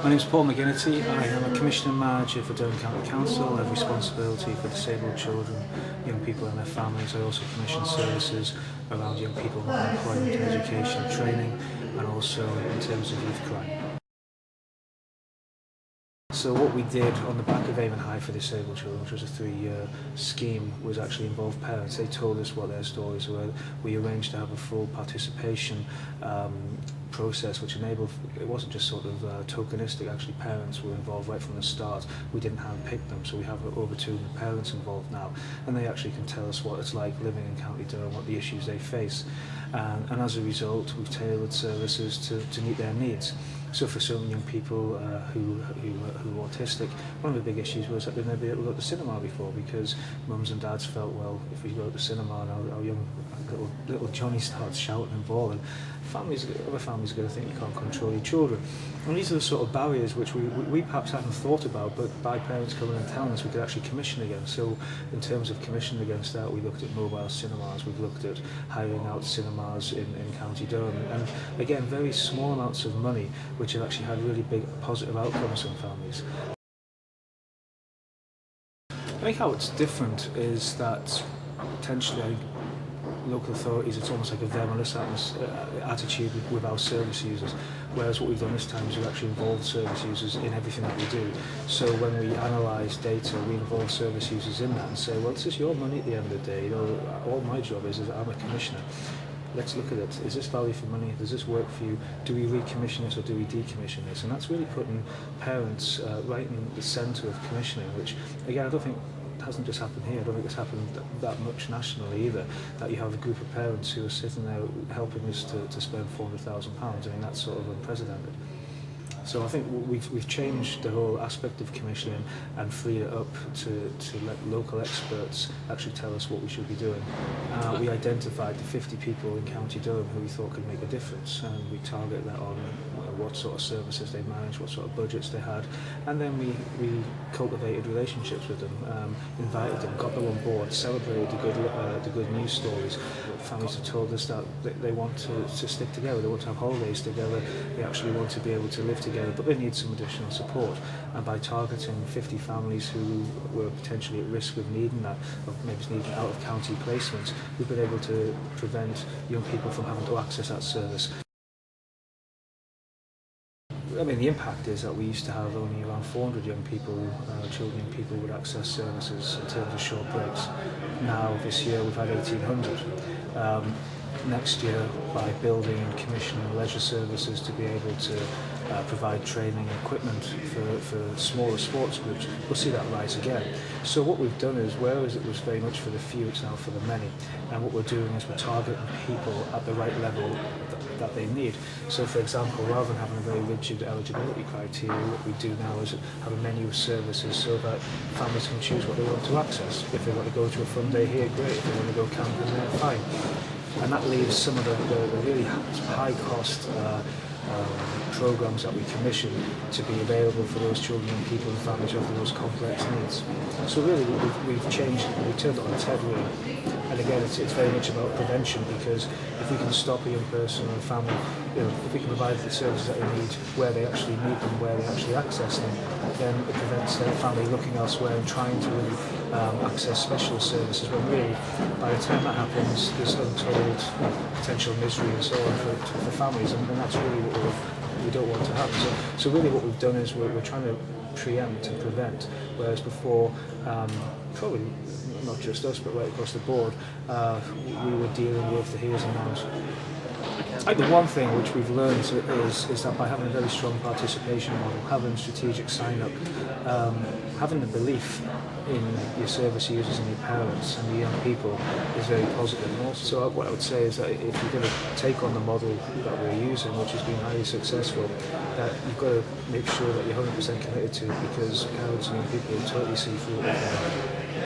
My name is Paul McGinnety. I am a Commissioning Manager for Durham County Council. I have responsibility for disabled children, young people and their families. I also commission services around young people, employment, education, training, and also in terms of youth crime. So what we did on the back of Aim and High for Disabled Children, which was a 3-year scheme, was actually involve parents. They told us what their stories were. We arranged to have a full participation process which enabled, it wasn't just sort of tokenistic, actually parents were involved right from the start. We didn't handpick them, so we have over 200 parents involved now, and they actually can tell us what it's like living in County Durham, what the issues they face, and as a result we've tailored services to meet their needs. So for some young people who are autistic, one of the big issues was that they'd never been able to go to the cinema before, because mums and dads felt, well, if we go to the cinema and our young little Johnny starts shouting and bawling, other families are going to think you can't control your children. And these are the sort of barriers which we perhaps hadn't thought about, but by parents coming and telling us, we could actually commission again. So in terms of commissioning against that, we looked at mobile cinemas, we've looked at hiring out cinemas in County Durham, and again, very small amounts of money which have actually had really big positive outcomes in families. I think how it's different is that potentially local authorities, it's almost like a them and us attitude with our service users, whereas what we've done this time is we've actually involved service users in everything that we do. So when we analyse data, we involve service users in that and say, well, this is your money at the end of the day. You know, all my job is I'm a commissioner. Let's look at it. Is this value for money? Does this work for you? Do we recommission this or do we decommission this? And that's really putting parents right in the centre of commissioning, which, again, I don't think hasn't just happened here. I don't think it's happened that much nationally either, that you have a group of parents who are sitting there helping us to spend £400,000. I mean, that's sort of unprecedented. So I think we've changed the whole aspect of commissioning and freed it up to let local experts actually tell us what we should be doing. We identified the 50 people in County Durham who we thought could make a difference, and we target that on what sort of services they managed, what sort of budgets they had, and then we cultivated relationships with them, invited them, got them on board, celebrated the good news stories. Families have told us that they want to stick together, they want to have holidays together, they actually want to be able to live together, but they need some additional support. And by targeting 50 families who were potentially at risk of needing that, or maybe needing out of county placements, we've been able to prevent young people from having to access that service. I mean, the impact is that we used to have only around 400 young people, children and people would access services in terms of short breaks. Now, this year, we've had 1,800. Next year, by building and commissioning leisure services to be able to provide training and equipment for smaller sports groups, we'll see that rise again. So what we've done is, whereas it was very much for the few, it's now for the many. And what we're doing is we're targeting people at the right level that they need. So for example, rather than having a very rigid eligibility criteria, what we do now is have a menu of services so that families can choose what they want to access. If they want to go to a fun day here, great. If they want to go camping there, fine. And that leaves some of the really high cost programs that we commission to be available for those children and people and families who have the most complex needs. So really we've changed, we turned it on its head really. And again, it's very much about prevention, because if we can stop a young person or a family, if we can provide the services that they need where they actually need them, where they actually access them, then it prevents their family looking elsewhere and trying to really access specialist services, when really, by the time that happens, there's untold potential misery and so on for families, and that's really what we don't want to happen. So really what we've done is we're trying to preempt and prevent, whereas before, probably not just us, but right across the board, we were dealing with the here's and nows. The one thing which we've learned is that by having a very strong participation model, having strategic sign-up, having the belief in your service users and your parents and your young people is very positive. And also, so what I would say is that if you're going to take on the model that we're using, which has been highly successful, that you've got to make sure that you're 100% committed to it, because parents and young people totally see through it.